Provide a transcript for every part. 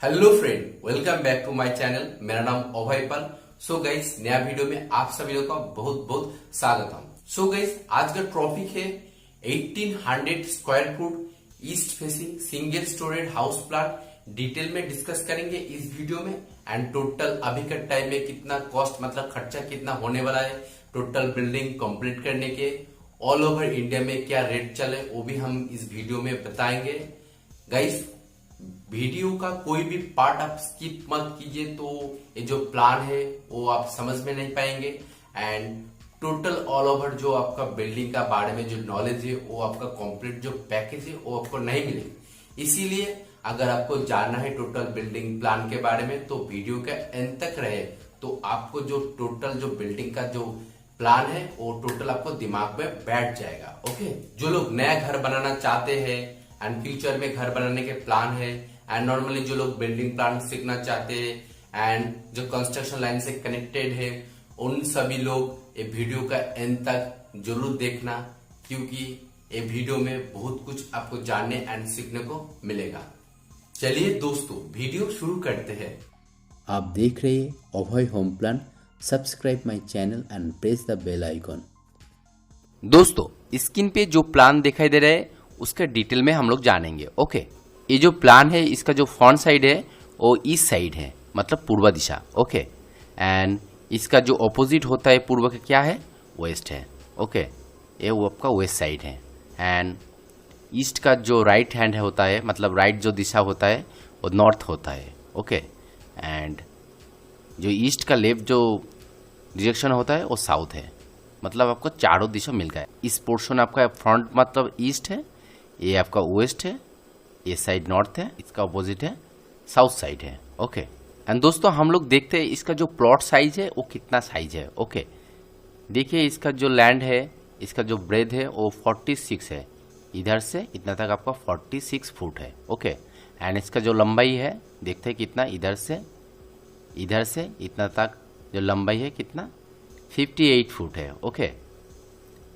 Hello friend, welcome back to my channel. मेरा नाम अभय पाल। So guys, नया वीडियो में आप सभी लोगों का बहुत बहुत स्वागतम। सो गाइस, आज का टॉपिक है 1800 square foot east facing single storage house plan. Detail में डिस्कस करेंगे इस वीडियो में। एंड टोटल अभी के टाइम में कितना कॉस्ट मतलब खर्चा कितना होने वाला है टोटल बिल्डिंग कंप्लीट करने के, ऑल ओवर इंडिया में क्या रेट चले वो भी हम इस वीडियो में बताएंगे। गाइस, वीडियो का कोई भी पार्ट आप स्किप मत कीजिए, तो ये जो प्लान है वो आप समझ में नहीं पाएंगे। एंड टोटल ऑल ओवर जो आपका बिल्डिंग का बारे में जो नॉलेज है वो आपका कंप्लीट जो पैकेज है वो आपको नहीं मिलेगा। इसीलिए अगर आपको जानना है टोटल बिल्डिंग प्लान के बारे में तो वीडियो के एंड तक रहे, तो आपको जो टोटल जो बिल्डिंग का जो प्लान है वो टोटल आपको दिमाग में बैठ जाएगा। ओके, जो लोग नया घर बनाना चाहते हैं एंड फ्यूचर में घर बनाने के प्लान है, एंड नॉर्मली जो लोग बिल्डिंग प्लान सीखना चाहते हैं एंड जो कंस्ट्रक्शन लाइन से कनेक्टेड है, उन सभी लोग ये वीडियो का एंड तक जरूर देखना, क्योंकि ये वीडियो में बहुत कुछ आपको जानने एंड सीखने को मिलेगा। चलिए दोस्तों, वीडियो शुरू करते हैं। आप देख रहे हैं Abhay home plan. Subscribe my channel and press the bell icon. दोस्तों, स्क्रीन पे जो प्लान दिखाई दे रहा है उसका डिटेल में हम लोग जानेंगे। ओके, ये जो प्लान है इसका जो फ्रंट साइड है वो ईस्ट साइड है, मतलब पूर्व दिशा। ओके, एंड इसका जो ऑपोजिट होता है पूर्व का क्या है, वेस्ट है। ओके, ये वो आपका वेस्ट साइड है। एंड ईस्ट का जो राइट हैंड होता है, मतलब राइट जो दिशा होता है वो नॉर्थ होता है। ओके, एंड जो ईस्ट का लेफ्ट जो डायरेक्शन होता है वो साउथ है, मतलब आपको चारों दिशा मिल गया है। इस पोर्शन आपका फ्रंट मतलब ईस्ट है, ये आपका वेस्ट है, ये साइड नॉर्थ है, इसका अपोजिट है साउथ साइड है। ओके, एंड दोस्तों हम लोग देखते हैं इसका जो प्लॉट साइज है वो कितना साइज है। ओके, देखिए इसका जो लैंड है, इसका जो ब्रेथ है वो 46 है, इधर से इतना तक आपका 46 फुट है। ओके, एंड इसका जो लंबाई है देखते हैं कितना, इधर से इतना तक जो लंबाई है कितना, 58 फुट है। ओके,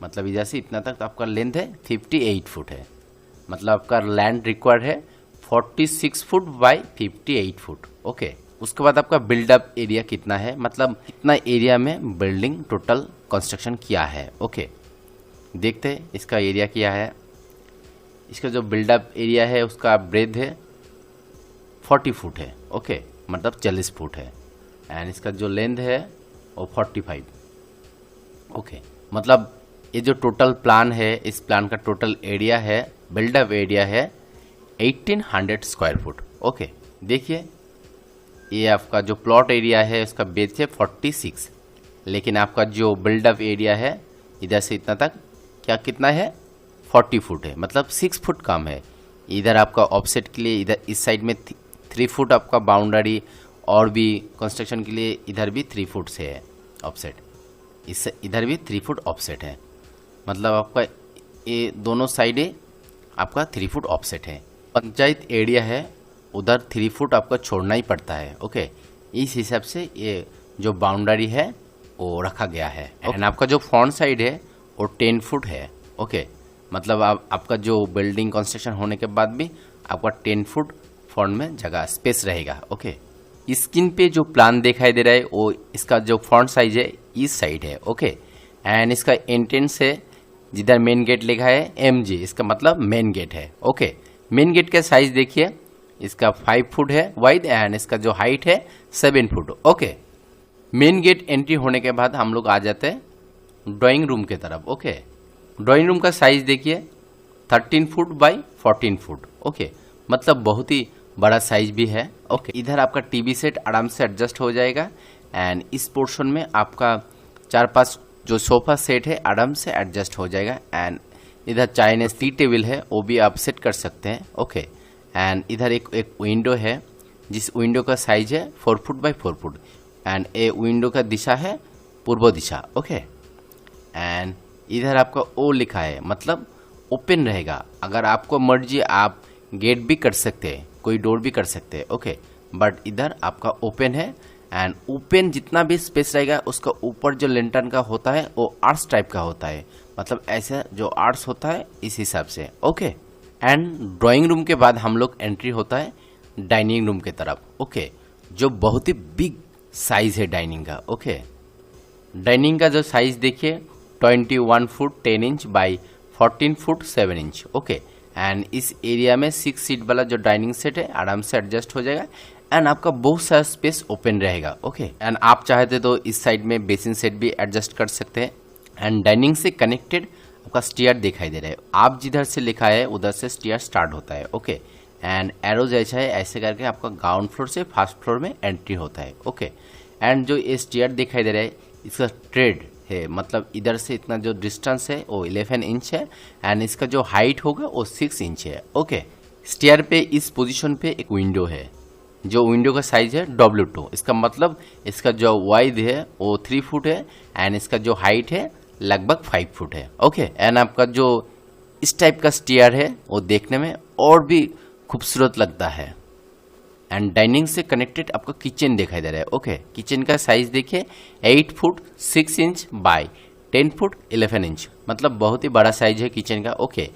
मतलब इधर से इतना तक आपका लेंथ है 58 फुट है, मतलब आपका लैंड रिक्वायर्ड है 46 फुट बाय 58 फुट। ओके, उसके बाद आपका बिल्डअप एरिया कितना है, मतलब कितना एरिया में बिल्डिंग टोटल कंस्ट्रक्शन किया है। ओके, देखते हैं इसका एरिया क्या है। इसका जो बिल्डअप एरिया है उसका ब्रेथ है 40 फुट है। ओके, मतलब 40 फुट है। एंड इसका जो लेंथ है वो 45। ओके, मतलब ये जो टोटल प्लान है, इस प्लान का टोटल एरिया है, बिल्डअप एरिया है 1800 स्क्वायर फुट। ओके, देखिए ये आपका जो प्लॉट एरिया है उसका बेस है 46, लेकिन आपका जो बिल्डअप एरिया है इधर से इतना तक क्या कितना है, 40 फुट है, मतलब 6 फुट कम है। इधर आपका ऑफसेट के लिए इधर इस साइड में 3 फुट आपका बाउंड्री, और भी कंस्ट्रक्शन के लिए इधर भी 3 फुट से है ऑफसेट, इससे इधर भी 3 फुट ऑफसेट है, मतलब आपका ये दोनों साइडें आपका 3 फुट ऑफसेट है। पंचायत एरिया है उधर 3 फुट आपको छोड़ना ही पड़ता है। ओके, इस हिसाब से ये जो बाउंड्री है वो रखा गया है। एंड आपका जो फ्रंट साइड है वो 10 फुट है। ओके, मतलब आपका जो बिल्डिंग कंस्ट्रक्शन होने के बाद भी आपका 10 फुट फ्रंट में जगह स्पेस रहेगा। ओके, स्क्रीन पे जो प्लान दिखाई दे रहा है वो इसका जो फ्रंट साइज है ईस्ट साइड है। ओके, एंड इसका एंट्रेंस है जिधर मेन गेट लिखा है MG, इसका मतलब मेन गेट है। ओके, मेन गेट का साइज देखिए, इसका 5 फुट है वाइड, एंड इसका जो हाइट है 7 foot. Okay, main gate entry होने के बाद हम लोग आ जाते हैं ड्राइंग रूम के तरफ। ओके, ड्राइंग रूम का साइज देखिए 13 फुट बाई 14 फुट। ओके, मतलब बहुत ही बड़ा साइज भी है। ओके, इधर आपका टीवी सेट आराम से एडजस्ट हो जाएगा, एंड इस पोर्शन में आपका 4-5 जो सोफा सेट है आराम से एडजस्ट हो जाएगा। एंड इधर चाइनीज टी टेबल है वो भी आप सेट कर सकते हैं। ओके, एंड इधर एक विंडो है जिस विंडो का साइज है 4 फुट बाई 4 फुट, एंड ये विंडो का दिशा है पूर्व दिशा। ओके, एंड इधर आपका ओ लिखा है, मतलब ओपन रहेगा, अगर आपको मर्जी आप गेट भी कर सकते हैं, कोई डोर भी कर सकते हैं। ओके, बट इधर आपका ओपन है, एंड ओपन जितना भी स्पेस रहेगा उसका ऊपर जो लेंटर्न का होता है वो आर्ट्स टाइप का होता है, मतलब ऐसे जो आर्ट्स होता है इस हिसाब से। ओके, एंड ड्राइंग रूम के बाद हम लोग एंट्री होता है डाइनिंग रूम के तरफ। ओके, जो बहुत ही बिग साइज है डाइनिंग का। ओके, डाइनिंग का जो साइज देखिए 21 foot 10 inch by 14 foot 7 inch. Okay, and इस एरिया में 6 सीट वाला जो डाइनिंग सेट है आराम से एडजस्ट हो जाएगा एंड आपका बहुत सारा स्पेस ओपन रहेगा। ओके, एंड आप चाहते तो इस साइड में बेसिन सेट भी एडजस्ट कर सकते हैं। एंड डाइनिंग से कनेक्टेड आपका स्टेयर दिखाई दे रहा है। आप जिधर से लिखा है उधर से स्टेयर स्टार्ट होता है। ओके, एंड एरो जैसा है, ऐसे करके आपका ग्राउंड फ्लोर से फर्स्ट फ्लोर में एंट्री होता है। ओके, एंड जो ये स्टेयर दिखाई दे रहा है इसका ट्रेड है, मतलब इधर से इतना जो डिस्टेंस है वो 11 इंच है एंड इसका जो हाइट होगा वो 6 इंच है। ओके, स्टेयर पे इस पोजीशन पे एक विंडो है, जो विंडो का साइज है W2। इसका मतलब इसका जो वाइड है वो 3 फुट है एंड इसका जो हाइट है लगभग 5 फुट है। ओके, एंड आपका जो इस टाइप का स्टेयर है वो देखने में और भी खूबसूरत लगता है। एंड डाइनिंग से कनेक्टेड आपका किचन दिखाई दे रहा है। ओके, किचन का साइज देखिए 8 foot 6 inch by 10 foot 11 inch, मतलब बहुत ही बड़ा साइज है किचन का। ओके,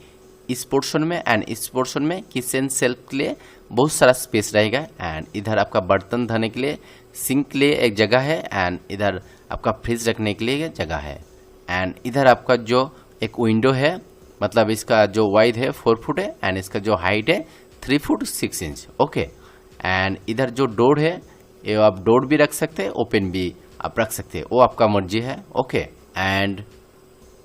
इस पोर्शन में एंड इस पोर्शन में किचन सेल्फ के लिए बहुत सारा स्पेस रहेगा एंड इधर आपका बर्तन धोने के लिए सिंक के लिए एक जगह है एंड इधर आपका फ्रिज रखने के लिए जगह है। एंड इधर आपका जो एक विंडो है, मतलब इसका जो वाइड है 4 फुट है एंड इसका जो हाइट है 3 फुट 6 इंच। ओके, एंड इधर जो डोर है ये आप डोर भी रख सकते हैं, ओपन भी आप रख सकते हैं, वो आपका मर्जी है। ओके, एंड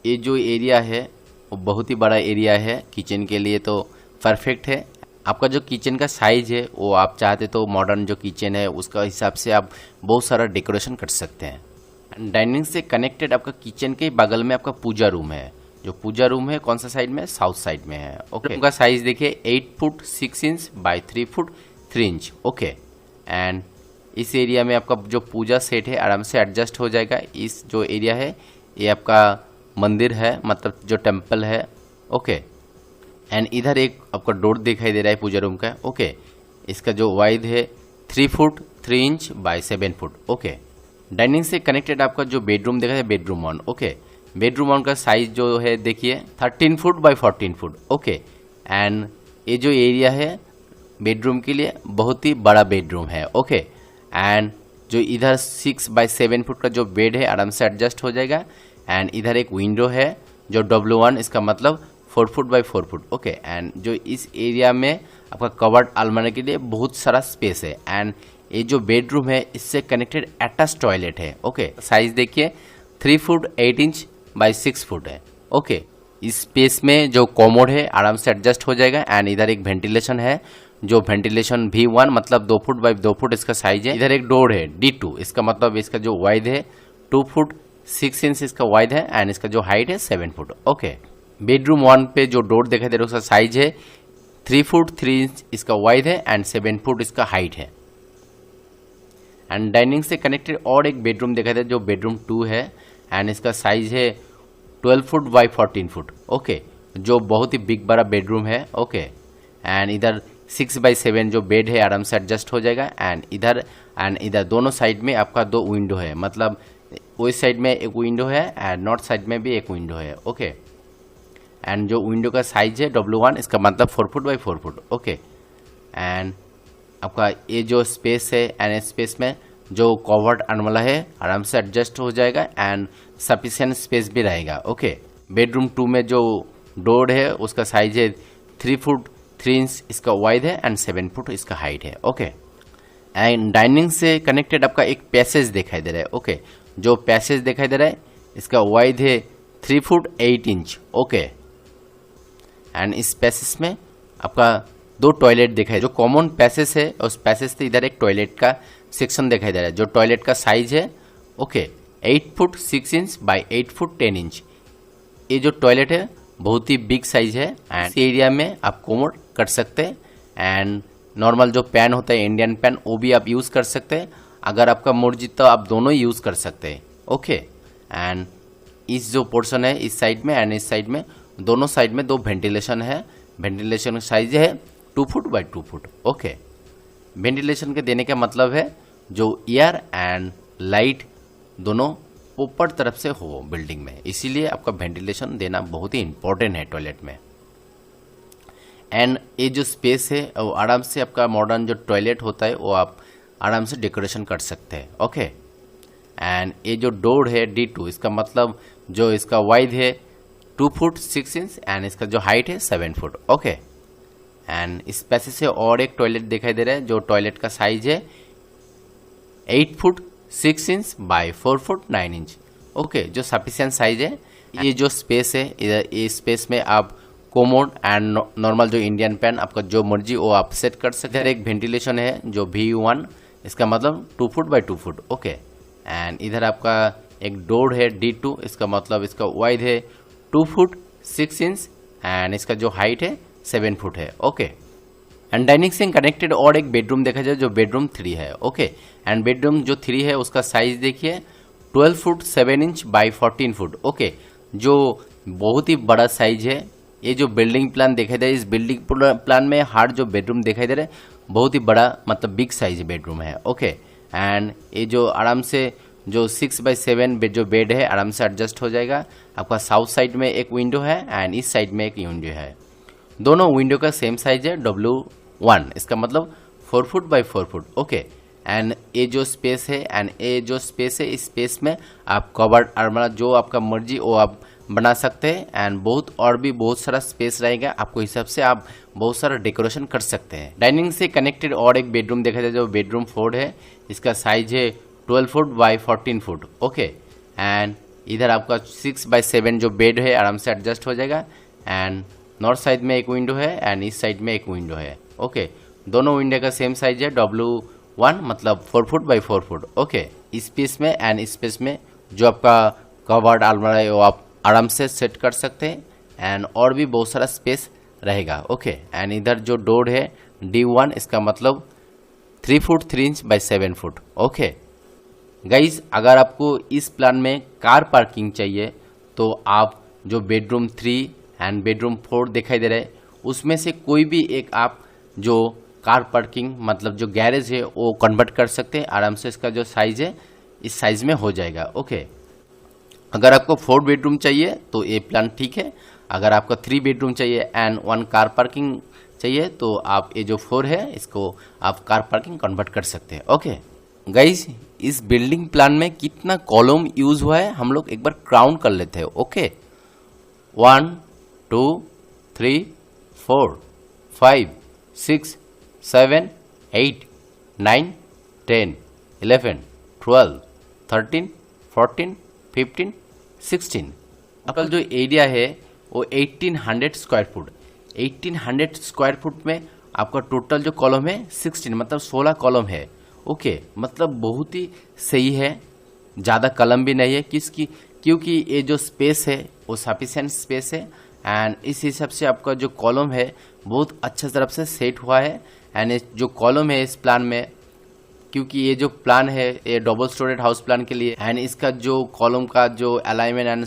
ये जो एरिया है वो बहुत ही बड़ा एरिया है किचन के लिए, तो परफेक्ट है। आपका जो किचन का साइज है वो आप चाहते तो मॉडर्न जो किचन है उसका हिसाब से आप बहुत सारा डेकोरेशन कर सकते हैं। डाइनिंग से कनेक्टेड आपका किचन के बगल में आपका पूजा रूम है। जो पूजा रूम है कौन सा साइड में, साउथ साइड में है। ओके, उनका साइज देखिए 8 foot 6 inch by 3 foot 3 inch. Okay, and इस एरिया में आपका जो पूजा सेट है आराम से एडजस्ट हो जाएगा। इस जो एरिया है ये आपका मंदिर है, मतलब जो टेम्पल है। ओके, एंड इधर एक आपका डोर दिखाई दे रहा है पूजा रूम का। ओके, इसका जो वाइड है 3 foot 3 inch by 7 foot. Okay, dining से कनेक्टेड आपका जो बेडरूम देखा है बेडरूम 1। ओके, बेडरूम 1 का साइज जो है देखिए 13 foot by 14 foot. Okay, and ये जो एरिया है बेडरूम के लिए बहुत ही बड़ा बेडरूम है। ओके, एंड जो इधर 6 बाय 7 फुट का जो बेड है आराम से एडजस्ट हो जाएगा एंड इधर एक विंडो है जो W1, इसका मतलब 4 foot by 4 foot. Okay, and जो इस एरिया में आपका कवर्ड अलमारी के लिए बहुत सारा स्पेस है एंड ये जो बेडरूम है इससे कनेक्टेड अटैच टॉयलेट है। ओके, साइज देखिए 3 फुट 8 इंच बाय 6 फुट है। ओके, इस स्पेस में जो कॉमोड है आराम से एडजस्ट हो जाएगा एंड इधर एक वेंटिलेशन है, जो वेंटिलेशन V1 मतलब 2 फुट बाय 2 फुट इसका साइज है। इधर एक डोर है D2, इसका मतलब इसका जो वाइड है 2 फुट 6 इंच इसका वाइड है एंड इसका जो हाइट है 7 फुट। ओके, बेडरूम 1 पे जो डोर दिखाई दे रहा है उसका साइज है 3 फुट 3 इंच इसका वाइड है एंड 7 फुट इसका हाइट है। एंड डाइनिंग से कनेक्टेड और एक बेडरूम दिखाई दे जो बेडरूम 2 है एंड इसका साइज है 12 फुट बाय 14 फुट। ओके, जो बहुत ही बिग बड़ा बेडरूम है। ओके, एंड इधर 6 बाय 7 जो बेड है आराम से एडजस्ट हो जाएगा एंड इधर दोनों साइड में आपका 2 विंडो है, मतलब वेस्ट साइड में एक विंडो है एंड नॉर्थ साइड में भी एक विंडो है। ओके, एंड जो विंडो का साइज है W1, इसका मतलब 4 foot by 4 foot. Okay, and आपका ये जो स्पेस है एंड स्पेस में जो कवर्ड अलमारी है आराम से एडजस्ट हो जाएगा एंड सफिशिएंट स्पेस भी रहेगा। ओके, बेडरूम 2 में जो डोर है उसका साइज है 3 फुट 3 इंच इसका वाइड है एंड 7 फुट इसका हाइट है। ओके, एंड डाइनिंग से कनेक्टेड आपका एक पैसेज दिखाई दे रहा है। ओके, जो पैसेज दिखाई दे रहा है इसका वाइड है 3 फुट 8 इंच। ओके, एंड इस पैसेज में आपका 2 टॉयलेट दिखाई, जो कॉमन पैसेज है उस पैसेज से इधर एक टॉयलेट का सेक्शन दिखाई दे रहा है, जो टॉयलेट का साइज है 8 foot 6 inch by 8 foot 10 inch. ये जो टॉयलेट है बहुत ही बिग साइज है एंड इस एरिया में आप कोमोड कर सकते हैं एंड नॉर्मल जो पैन होता है इंडियन पैन वो भी आप यूज़ कर सकते हैं। अगर आपका मर्जी तो आप दोनों ही यूज़ कर सकते हैं। ओके, एंड इस जो पोर्शन है इस साइड में एंड इस साइड में दोनों साइड में 2 वेंटिलेशन है। वेंटिलेशन साइज है 2 foot by 2 foot. Okay, ventilation के देने का मतलब है जो एयर एंड लाइट दोनों ऊपर तरफ से हो बिल्डिंग में, इसीलिए आपका वेंटिलेशन देना बहुत ही इंपॉर्टेंट है टॉयलेट में। एंड ये जो स्पेस है वो आराम से आपका मॉडर्न जो टॉयलेट होता है वो आप आराम से डेकोरेशन कर सकते हैं। ओके, एंड ये जो डोर है D2, इसका मतलब जो इसका वाइड है 2 फुट 6 इंच एंड इसका जो हाइट है 7 फुट। ओके, एंड इस पैसे से और एक टॉयलेट दिखाई दे रहा है जो टॉयलेट का साइज है 8 foot 6 inch by 4 foot 9 inch. Okay, जो सफिशिएंट साइज है। ये जो स्पेस है इधर, ये स्पेस में आप कोमोड एंड नॉर्मल जो इंडियन पैन आपका जो मर्जी वो आप सेट कर सकते हैं। इधर एक वेंटिलेशन है जो V1, इसका मतलब 2 foot by 2 foot. Okay, and इधर आपका एक डोर है D2, इसका मतलब इसका वाइड है 2 फुट 6 इंच एंड इसका जो हाइट है 7 फुट है। ओके, एंड डाइनिंग से कनेक्टेड और एक बेडरूम देखा जाए जो बेडरूम 3 है। ओके, एंड बेडरूम जो 3 है उसका साइज देखिए 12 foot 7 inch by 14 foot. Okay, जो बहुत ही बड़ा साइज है। ये जो बिल्डिंग प्लान दिखाई दे रहा है, इस बिल्डिंग प्लान में हर जो बेडरूम दिखाई दे रहा है बहुत ही बड़ा मतलब बिग साइज बेडरूम है। ओके, एंड ये जो आराम से जो 6 बाय 7 जो बेड है आराम से एडजस्ट हो जाएगा। आपका साउथ साइड में एक विंडो है एंड इस साइड में एक विंडो है। दोनों विंडो का सेम साइज है W1, इसका मतलब 4 foot by 4 foot. Okay, and ये जो स्पेस है एंड ये जो स्पेस है, इस स्पेस में आप कवर्ड अलमारी जो आपका मर्जी वो आप बना सकते हैं एंड बहुत सारा स्पेस रहेगा। आपको हिसाब से आप बहुत सारा डेकोरेशन कर सकते हैं। डाइनिंग से कनेक्टेड और एक बेडरूम देखा जाए जो बेडरूम 4 है, इसका साइज है 12 foot by 14 foot. Okay, and इधर आपका 6 बाय 7 जो बेड है आराम से एडजस्ट हो जाएगा एंड नॉर्थ साइड में एक विंडो है एंड इस साइड में एक विंडो है। ओके, दोनों विंडो का सेम साइज है W1, मतलब 4 फुट बाय 4 फुट। ओके, इस स्पेस में एंड इस स्पेस में जो आपका कवर्ड अलमारी है वो आप आराम से सेट कर सकते हैं एंड और भी बहुत सारा स्पेस रहेगा। ओके, एंड इधर जो डोर है D1, इसका मतलब 3 foot 3 inch by 7 foot. Okay guys, अगर आपको इस प्लान में कार पार्किंग चाहिए तो आप जो बेडरूम 3 एंड बेडरूम 4 दिखाई दे रहा है उसमें से कोई भी एक आप जो कार पार्किंग मतलब जो गैरेज है वो कन्वर्ट कर सकते हैं आराम से। इसका जो साइज है इस साइज में हो जाएगा। ओके, अगर आपको 4 बेडरूम चाहिए तो ये प्लान ठीक है। अगर आपको 3 बेडरूम चाहिए एंड 1 कार पार्किंग चाहिए तो आप ये जो 4 है इसको आप कार पार्किंग कन्वर्ट कर सकते हैं। ओके गाइज, इस बिल्डिंग प्लान में कितना कॉलम यूज हुआ है हम लोग एक बार काउंट कर लेते हैं। ओके, 1 2 3 4 5 6 7 8 9 10 11 12 13 14 15 16। टोटल जो एरिया है वो 1800 स्क्वायर फुट। 1800 स्क्वायर फुट में आपका टोटल जो कॉलम है 16, मतलब 16 कॉलम है। ओके, मतलब बहुत ही सही है, ज़्यादा कॉलम भी नहीं है क्योंकि ये जो स्पेस है वो सफिशिएंट स्पेस है एंड इस हिसाब से आपका जो कॉलम है बहुत अच्छा तरफ से सेट हुआ है। एंड जो कॉलम है इस प्लान में, क्योंकि ये जो प्लान है ये डबल स्टोरेड हाउस प्लान के लिए एंड इसका जो कॉलम का जो अलाइनमेंट एंड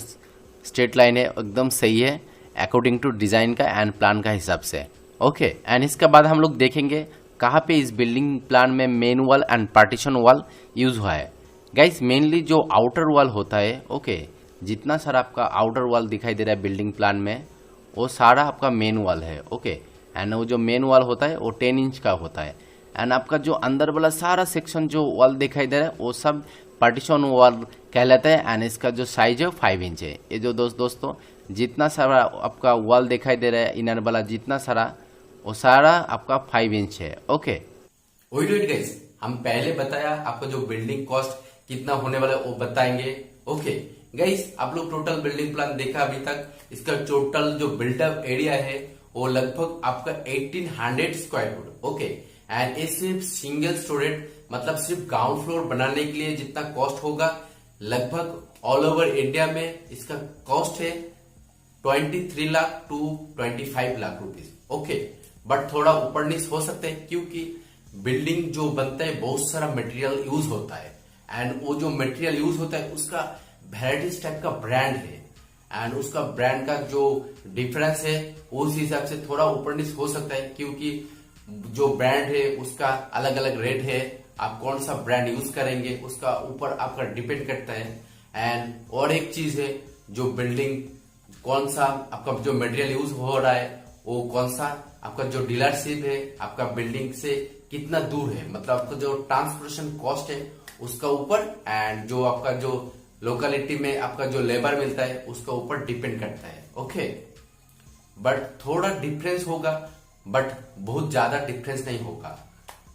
स्ट्रेट लाइन है एकदम सही है अकॉर्डिंग टू डिज़ाइन का एंड प्लान का हिसाब से। ओके, एंड इसके बाद हम लोग देखेंगे कहाँ पे इस बिल्डिंग प्लान में main wall and partition wall use हुआ है। गाइस, मेनली जो आउटर वॉल होता है, ओके, जितना सारा आपका आउटर वॉल दिखाई दे रहा है बिल्डिंग प्लान में वो सारा आपका मेन वॉल है। ओके, एंड वो जो मेन वॉल होता है वो 10 इंच का होता है एंड आपका जो अंदर वाला सारा सेक्शन जो वॉल दिखाई दे रहा है वो सब पार्टीशन वॉल कहलाता है एंड इसका जो साइज है 5 इंच है। ये जो दोस्तों जितना सारा आपका वॉल दिखाई दे रहा है इनर वाला जितना सारा वो सारा आपका 5 इंच है। ओके, वेट गाइस, हम पहले बताया आपका जो बिल्डिंग कॉस्ट कितना होने वाला है वो बताएंगे। ओके गाइस, आप लोग टोटल बिल्डिंग प्लान देखा अभी तक, इसका टोटल जो बिल्टअप एरिया है वो लगभग आपका 1800 स्क्वायर फुट। ओके, एंड ये सिर्फ सिंगल स्टोरेज मतलब सिर्फ ग्राउंड फ्लोर बनाने के लिए जितना कॉस्ट होगा लगभग ऑल ओवर इंडिया में इसका कॉस्ट है 23 lakh to 25 lakh rupees. Okay, but थोड़ा ऊपर नीचे हो सकते हैं क्योंकि बिल्डिंग जो बनता है बहुत सारा मटेरियल यूज होता है एंड वो जो मटेरियल यूज होता है उसका वेराइटीज टाइप का ब्रांड है एंड उसका ब्रांड का जो डिफरेंस है उस हिसाब से थोड़ा ऊपर नीचे हो सकता है क्योंकि जो ब्रांड है उसका अलग अलग रेट है। आप कौन सा ब्रांड यूज करेंगे उसका ऊपर आपका डिपेंड करता है। एंड और एक चीज है जो बिल्डिंग कौन सा आपका जो मटेरियल यूज हो रहा है वो कौन सा आपका जो डीलरशिप है आपका बिल्डिंग से कितना दूर है, मतलब आपका जो ट्रांसपोर्टेशन कॉस्ट है उसका ऊपर, एंड जो आपका जो लोकेलिटी में आपका जो लेबर मिलता है उसका ऊपर डिपेंड करता है। ओके, बट थोड़ा डिफरेंस होगा, बट बहुत ज्यादा डिफरेंस नहीं होगा।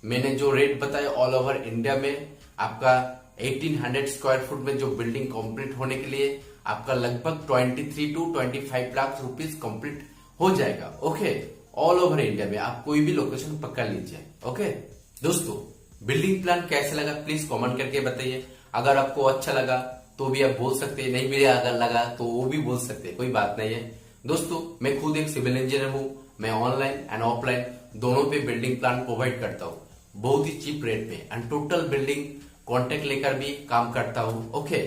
मैंने जो रेट बताया ऑल ओवर इंडिया में आपका 1800 स्क्वायर फुट में जो बिल्डिंग कंप्लीट होने के लिए आपका लगभग 23 to 25 लाख रुपीस कंप्लीट हो जाएगा। ओके, ऑल ओवर इंडिया में आप कोई भी लोकेशन पकड़ लीजिए। ओके दोस्तों, बिल्डिंग प्लान कैसे लगा प्लीज कमेंट करके बताइए। अगर आपको अच्छा लगा तो भी आप बोल सकते हैं, नहीं भी अगर लगा तो वो भी बोल सकते हैं, कोई बात नहीं है। दोस्तों, मैं खुद एक सिविल इंजीनियर हूँ, मैं ऑनलाइन एंड ऑफलाइन दोनों पे बिल्डिंग प्लान प्रोवाइड करता हूँ बहुत ही चीप रेट पे, एंड टोटल बिल्डिंग कॉन्टेक्ट लेकर भी काम करता हूँ। ओके,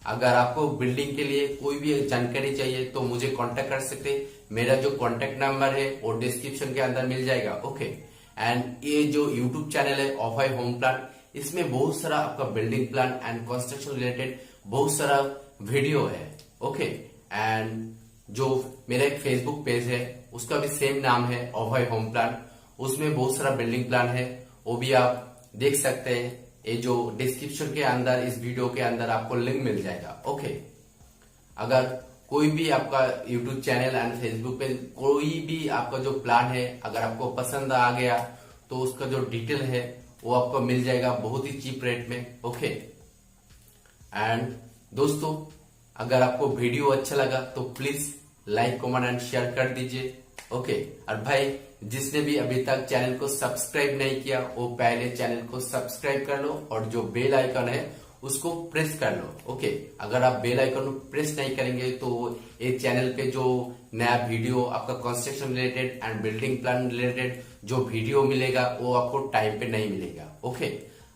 अगर आपको बिल्डिंग के लिए कोई भी जानकारी चाहिए तो मुझे कांटेक्ट कर सकते हैं। मेरा जो कांटेक्ट नंबर है वो डिस्क्रिप्शन के अंदर मिल जाएगा। ओके, एंड ये जो यूट्यूब चैनल है अभय होम प्लान, इसमें बहुत सारा आपका building plan and construction related बहुत सारा वीडियो है। ओके, एंड जो मेरा एक फेसबुक पेज है उसका भी सेम नाम है अभय होम प्लान, उसमें बहुत सारा बिल्डिंग प्लान है, वो भी आप देख सकते हैं। ये जो डिस्क्रिप्शन के अंदर इस वीडियो के अंदर आपको लिंक मिल जाएगा। ओके, अगर कोई भी आपका यूट्यूब चैनल एंड फेसबुक पे कोई भी आपका जो प्लान है अगर आपको पसंद आ गया तो उसका जो डिटेल है वो आपको मिल जाएगा बहुत ही चीप रेट में। ओके, एंड दोस्तों, अगर आपको वीडियो अच्छा लगा तो please like comment and share कर दीजिए। ओके, और भाई जिसने भी अभी तक चैनल को सब्सक्राइब नहीं किया वो पहले चैनल को सब्सक्राइब कर लो और जो बेल आइकन है उसको प्रेस कर लो। ओके, अगर आप बेल आइकन को प्रेस नहीं करेंगे तो ये चैनल पे जो नया वीडियो आपका construction related and building plan related जो वीडियो मिलेगा वो आपको टाइम पे नहीं मिलेगा। ओके,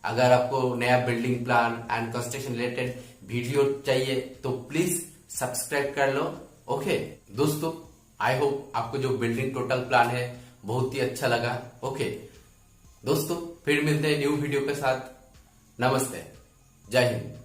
अगर आपको नया building plan and construction related video चाहिए तो प्लीज सब्सक्राइब कर लो। ओके दोस्तों, आई होप आपको जो बिल्डिंग टोटल प्लान है बहुत ही अच्छा लगा। ओके दोस्तों, फिर मिलते हैं न्यू वीडियो के साथ। नमस्ते, जय हिंद।